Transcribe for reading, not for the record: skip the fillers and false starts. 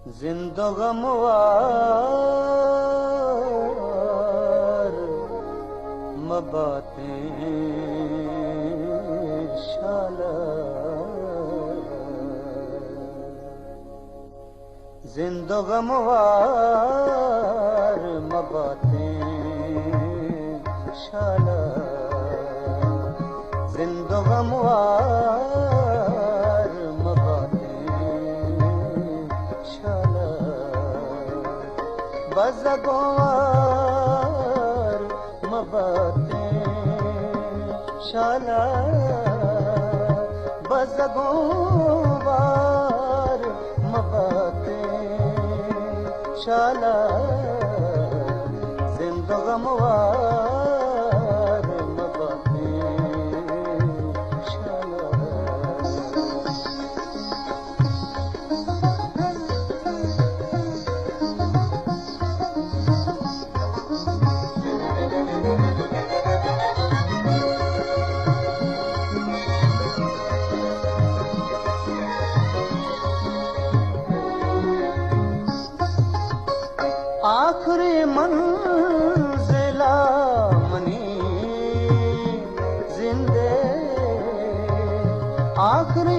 जिंदगमवार मबातें शाला जिंदगमवार मबातें शाला जिंदगमवार बज़गोवार मबातें शाला बज़गोवार मबातें शाला जिंदगमवार मबातें शाला। आखिरी मंजिला मनी जिंदे आखिरी